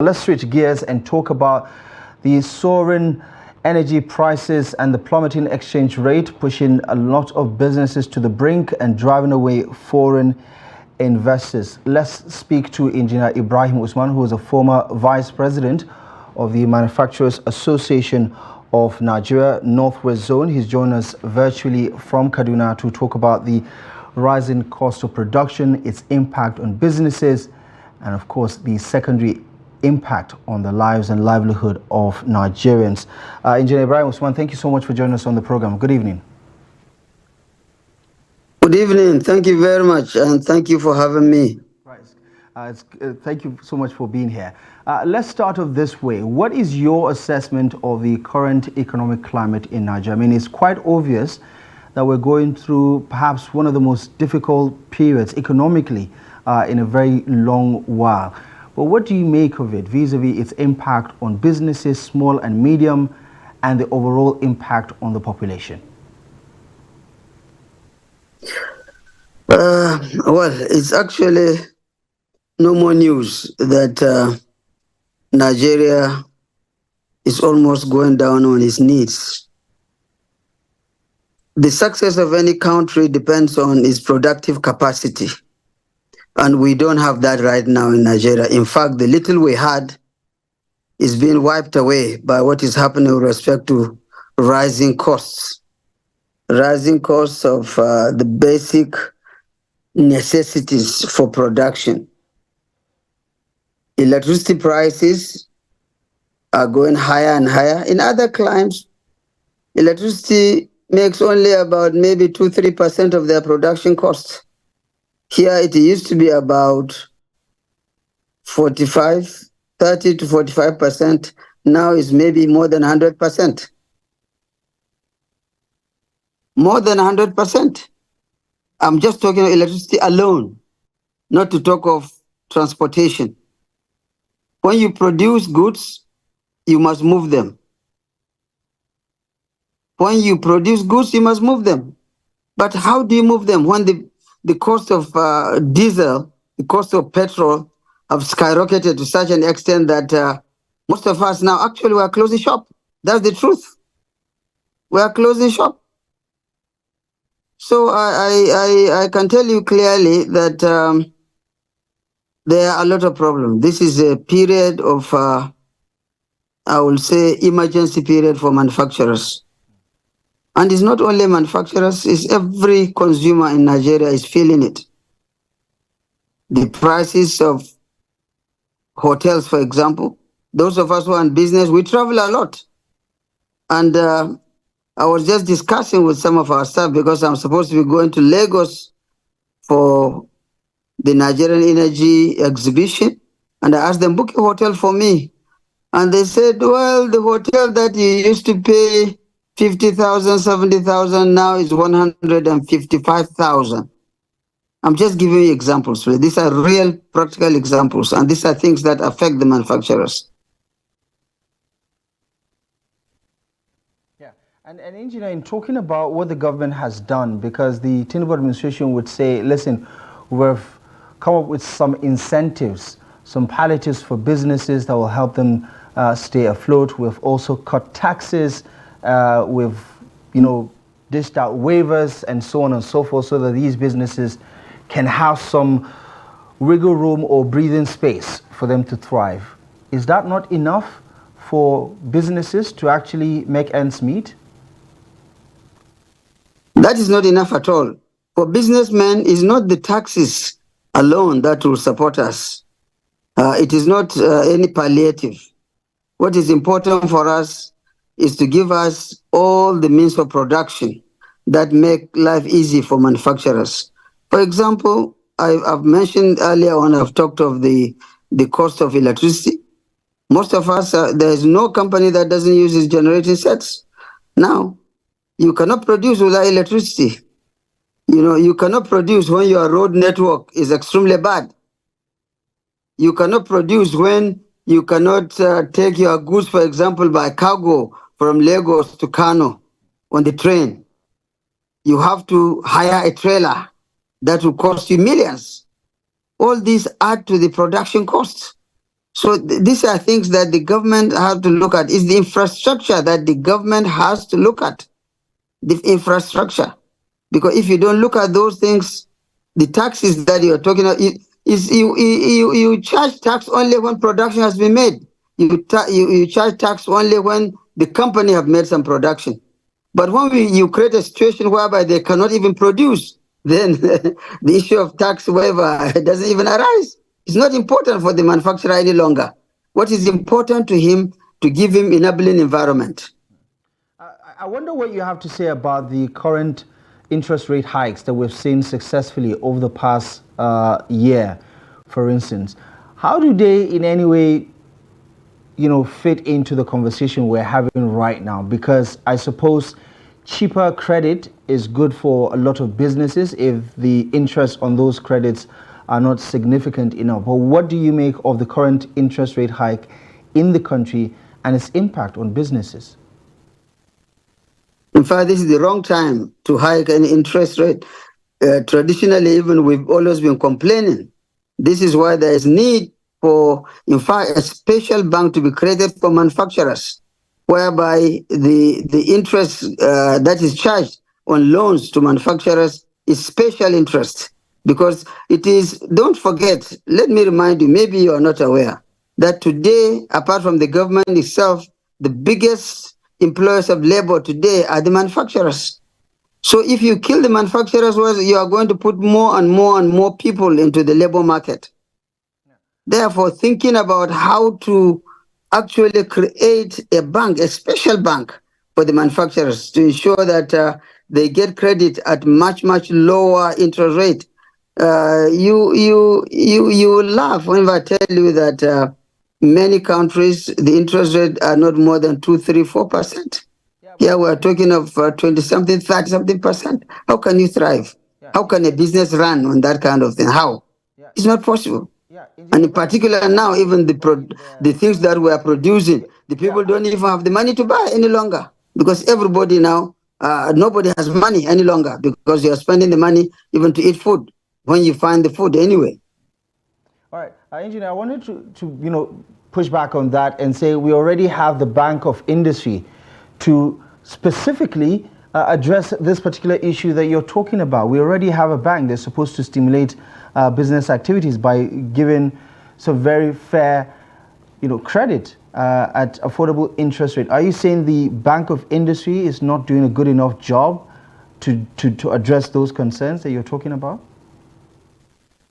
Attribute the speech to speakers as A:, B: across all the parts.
A: Let's switch gears and talk about the soaring energy prices and the plummeting exchange rate, pushing a lot of businesses to the brink and driving away foreign investors. Let's speak to Engineer Ibrahim Usman, who is a former vice president of the Manufacturers Association of Nigeria Northwest Zone. He's joined us virtually from Kaduna to talk about the rising cost of production, its impact on businesses, and of course the secondary impact on the lives and livelihood of Nigerians. Engineer Ibrahim Usman, thank you so much for joining us on the program. Good evening.
B: Good evening. Thank you very much, and thank you for having me.
A: Right. Thank you so much for being here. Let's start off this way. What is your assessment of the current economic climate in Nigeria? I mean, it's quite obvious that we're going through perhaps one of the most difficult periods economically in a very long while. But what do you make of it vis-a-vis its impact on businesses, small and medium, and the overall impact on the population?
B: Well, it's actually no more news that Nigeria is almost going down on its knees. The success of any country depends on its productive capacity. And we don't have that right now in Nigeria. In fact, the little we had is being wiped away by what is happening with respect to rising costs. Rising costs of the basic necessities for production. Electricity prices are going higher and higher. In other climes, electricity makes only about maybe 2-3% of their production costs. Here it used to be about 30 to 45%. Now it's maybe more than 100%. More than 100%. I'm just talking of electricity alone, not to talk of transportation. When you produce goods, you must move them. When you produce goods, you must move them. But how do you move them when the cost of diesel, the cost of petrol have skyrocketed to such an extent that most of us now actually we are closing shop. That's the truth. We are closing shop. So I can tell you clearly that there are a lot of problems. This is a period of, I will say, emergency period for manufacturers. And it's not only manufacturers, it's every consumer in Nigeria is feeling it. The prices of hotels, for example, those of us who are in business, we travel a lot. And I was just discussing with some of our staff because I'm supposed to be going to Lagos for the Nigerian Energy exhibition. And I asked them, book a hotel for me. And they said, well, the hotel that you used to pay 50,000, 70,000 now is 155,000. I'm just giving you examples. These are real practical examples, and these are things that affect the manufacturers.
A: Yeah, and engineer, in talking about what the government has done, because the Tinubu administration would say, listen, we've come up with some incentives, some palliatives for businesses that will help them stay afloat. We've also cut taxes. We've, dished out waivers and so on and so forth so that these businesses can have some wiggle room or breathing space for them to thrive. Is that not enough for businesses to actually make ends meet?
B: That is not enough at all. For businessmen, it's not the taxes alone that will support us. It is not any palliative. What is important for us is to give us all the means of production that make life easy for manufacturers. For example, I've mentioned earlier on, I've talked of the cost of electricity. Most of us, there is no company that doesn't use its generating sets. Now, you cannot produce without electricity. You cannot produce when your road network is extremely bad. You cannot produce when you cannot take your goods, for example, by cargo from Lagos to Kano on the train. You have to hire a trailer that will cost you millions. All these add to the production costs. So these are things that the government has to look at. It's the infrastructure that the government has to look at. The infrastructure. Because if you don't look at those things, the taxes that you're talking about, you charge tax only when production has been made. You charge tax only when the company have made some production. But when you create a situation whereby they cannot even produce, then the issue of tax waiver doesn't even arise. It's not important for the manufacturer any longer. What is important to him, to give him enabling environment.
A: I wonder what you have to say about the current interest rate hikes that we've seen successfully over the past year, for instance. How do they in any way, fit into the conversation we're having right now? Because I suppose cheaper credit is good for a lot of businesses if the interest on those credits are not significant enough. But what do you make of the current interest rate hike in the country and its impact on businesses?
B: In fact, this is the wrong time to hike an interest rate. Traditionally, even we've always been complaining. This is why there is need for, in fact, a special bank to be created for manufacturers, whereby the interest that is charged on loans to manufacturers is special interest. Because it is, don't forget, let me remind you, maybe you are not aware, that today, apart from the government itself, the biggest employers of labor today are the manufacturers. So if you kill the manufacturers, well, you are going to put more and more and more people into the labor market. Therefore, thinking about how to actually create a bank, a special bank for the manufacturers to ensure that they get credit at much, much lower interest rate. You will laugh when I tell you that many countries, the interest rate are not more than 2, 3, 4%. Yeah, we're talking of 20-something, 30-something percent. How can you thrive? How can a business run on that kind of thing? How? It's not possible. And in particular now, even the things that we are producing, the people don't even have the money to buy any longer, because everybody now, nobody has money any longer, because you are spending the money even to eat food when you find the food anyway.
A: All right, Engineer, I wanted to push back on that and say we already have the Bank of Industry to specifically address this particular issue that you're talking about. We already have a bank that's supposed to stimulate business activities by giving some very fair, credit at affordable interest rate. Are you saying the Bank of Industry is not doing a good enough job to address those concerns that you're talking about?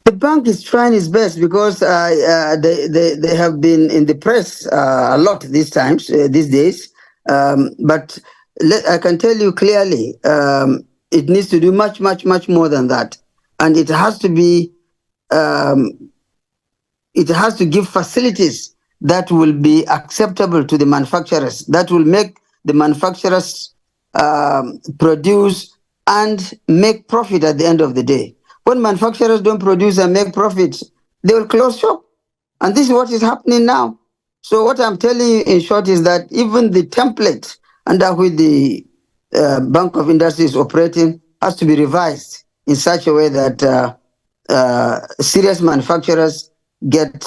B: The bank is trying its best, because they have been in the press a lot these days. But I can tell you clearly, it needs to do much, much, much more than that. And it has to be, it has to give facilities that will be acceptable to the manufacturers, that will make the manufacturers produce and make profit at the end of the day. When manufacturers don't produce and make profits, they will close shop. And this is what is happening now. So what I'm telling you in short is that even the template under which the Bank of Industry is operating has to be revised in such a way that serious manufacturers get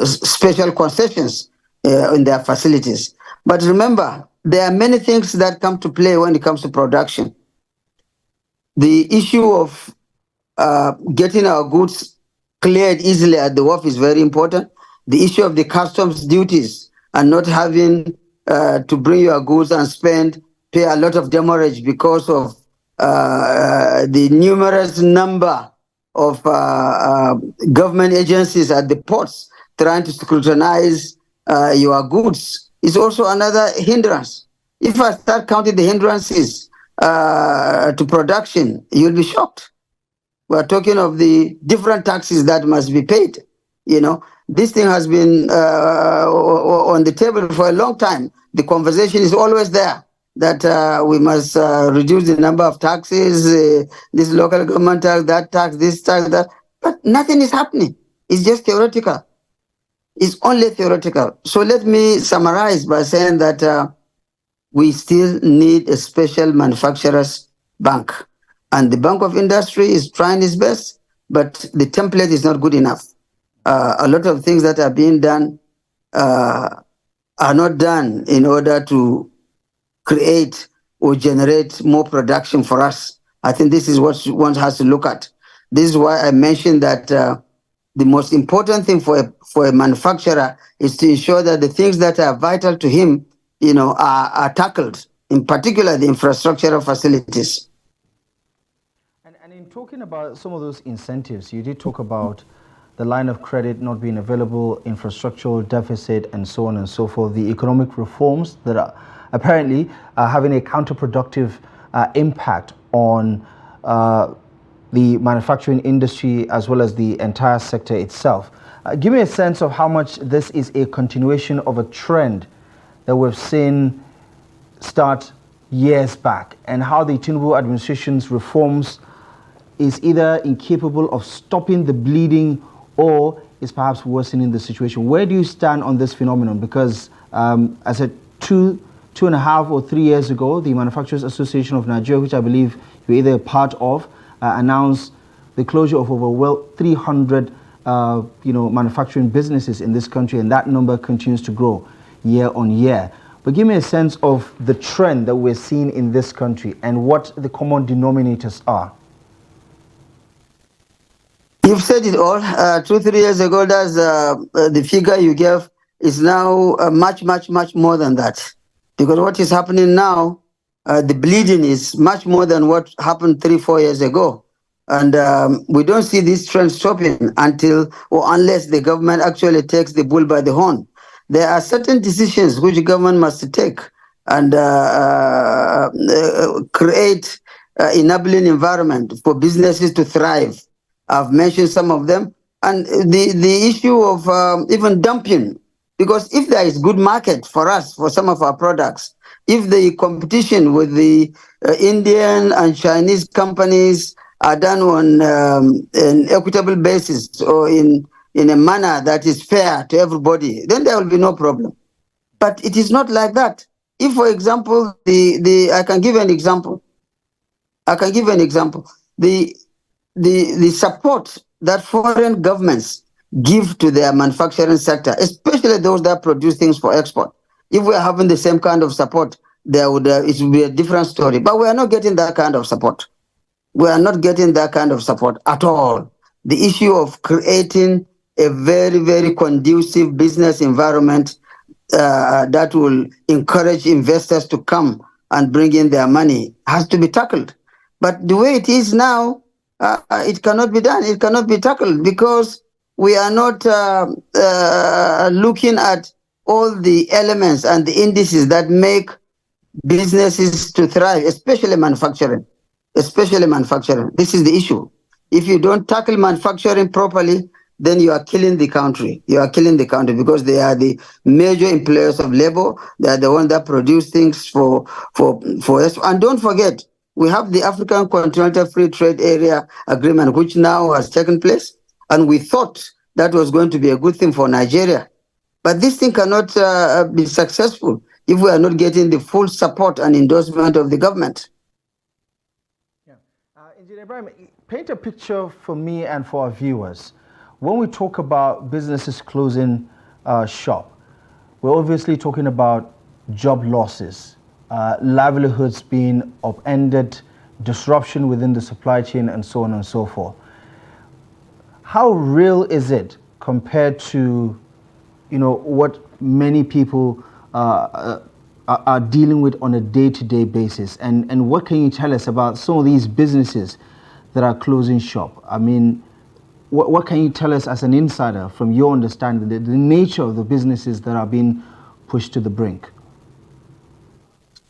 B: special concessions in their facilities. But remember, there are many things that come to play when it comes to production. The issue of getting our goods cleared easily at the wharf is very important. The issue of the customs duties and not having to bring your goods and pay a lot of demurrage because of the numerous number of government agencies at the ports trying to scrutinize your goods is also another hindrance. If I start counting the hindrances to production, you'll be shocked. We're talking of the different taxes that must be paid. This thing has been on the table for a long time. The conversation is always there that we must reduce the number of taxes, this local government tax, this tax, that. But nothing is happening. It's just theoretical. It's only theoretical. So let me summarize by saying that we still need a special manufacturers bank. And the Bank of Industry is trying its best, but the template is not good enough. A lot of things that are being done are not done in order to create or generate more production for us. I think this is what one has to look at. This is why I mentioned that the most important thing for a manufacturer is to ensure that the things that are vital to him, are tackled, in particular the infrastructural facilities.
A: And in talking about some of those incentives, you did talk about the line of credit not being available, infrastructural deficit, and so on and so forth, the economic reforms that are apparently having a counterproductive impact on the manufacturing industry as well as the entire sector itself. Give me a sense of how much this is a continuation of a trend that we've seen start years back, and how the Tinubu administration's reforms is either incapable of stopping the bleeding or is perhaps worsening the situation. Where do you stand on this phenomenon? Because as I said, 2.5 or 3 years ago, the Manufacturers Association of Nigeria, which I believe you're either a part of, announced the closure of over 300 manufacturing businesses in this country, and that number continues to grow year on year. But give me a sense of the trend that we're seeing in this country and what the common denominators are.
B: You've said it all. 2-3 years ago, that's the figure you gave is now much, much, much more than that. Because what is happening now, the bleeding is much more than what happened 3-4 years ago. And we don't see this trend stopping until or unless the government actually takes the bull by the horn. There are certain decisions which the government must take and create enabling environment for businesses to thrive. I've mentioned some of them. And the issue of even dumping, because if there is good market for us, for some of our products, if the competition with the Indian and Chinese companies are done on an equitable basis or in a manner that is fair to everybody, then there will be no problem. But it is not like that. If, for example, I can give an example. The support that foreign governments give to their manufacturing sector, especially those that produce things for export. If we are having the same kind of support, it would be a different story. But we are not getting that kind of support. We are not getting that kind of support at all. The issue of creating a very, very conducive business environment that will encourage investors to come and bring in their money has to be tackled. But the way it is now, it cannot be done. It cannot be tackled because we are not looking at all the elements and the indices that make businesses to thrive, especially manufacturing. Especially manufacturing. This is the issue. If you don't tackle manufacturing properly, then you are killing the country. You are killing the country because they are the major employers of labor. They are the ones that produce things for us. And don't forget, we have the African Continental Free Trade Area Agreement, which now has taken place. And we thought that was going to be a good thing for Nigeria. But this thing cannot be successful if we are not getting the full support and endorsement of the government.
A: Engineer Ibrahim, paint a picture for me and for our viewers. When we talk about businesses closing shop, we're obviously talking about job losses, livelihoods being upended, disruption within the supply chain, and so on and so forth. How real is it compared to, what many people are dealing with on a day-to-day basis? And what can you tell us about some of these businesses that are closing shop? I mean, what can you tell us as an insider from your understanding, the nature of the businesses that are being pushed to the brink?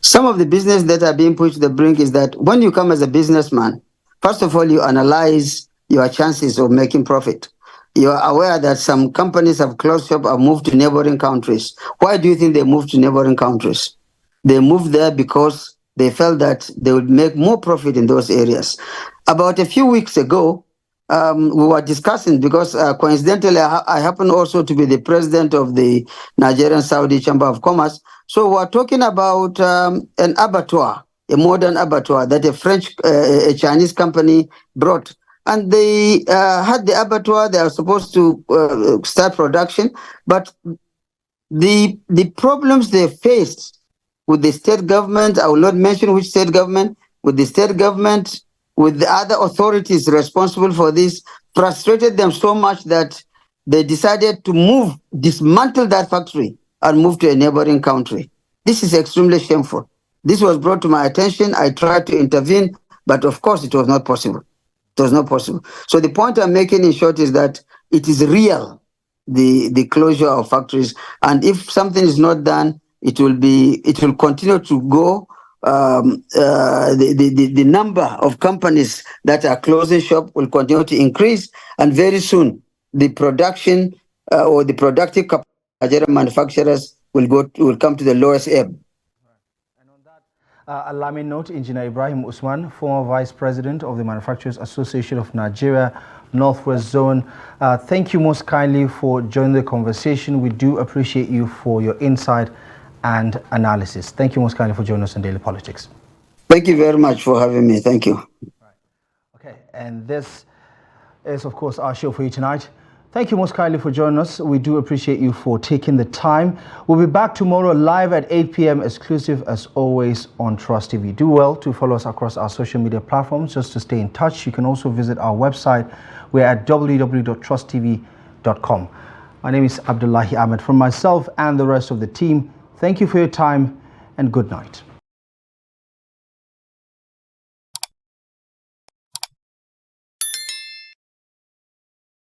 B: Some of the business that are being pushed to the brink is that when you come as a businessman, first of all, you analyze your chances of making profit. You are aware that some companies have closed shop or moved to neighboring countries. Why do you think they moved to neighboring countries? They moved there because they felt that they would make more profit in those areas. About a few weeks ago, we were discussing, because coincidentally, I happen also to be the president of the Nigerian Saudi Chamber of Commerce. So we're talking about an abattoir, a modern abattoir that a Chinese company brought. and they had the abattoir. They are supposed to start production, but the problems they faced with the state government, I will not mention which state government, with the state government, with the other authorities responsible for this, frustrated them so much that they decided to dismantle that factory and move to a neighboring country. This is extremely shameful. This was brought to my attention. I tried to intervene, but of course it was not possible. It was not possible. So the point I'm making in short is that it is real, the closure of factories, and if something is not done, it will continue to go. The number of companies that are closing shop will continue to increase, and very soon the production or the productive capacity of Nigerian manufacturers will come to the lowest ebb.
A: Allow me note, Engineer Ibrahim Usman, former Vice President of the Manufacturers Association of Nigeria, Northwest Zone. Thank you most kindly for joining the conversation. We do appreciate you for your insight and analysis. Thank you most kindly for joining us on Daily Politics.
B: Thank you very much for having me. Thank you.
A: Okay, and this is, of course, our show for you tonight. Thank you most kindly for joining us. We do appreciate you for taking the time. We'll be back tomorrow live at 8 p.m. exclusive as always on Trust TV. Do well to follow us across our social media platforms just to stay in touch. You can also visit our website. We're at www.trusttv.com. My name is Abdullahi Ahmed. From myself and the rest of the team, thank you for your time and good night.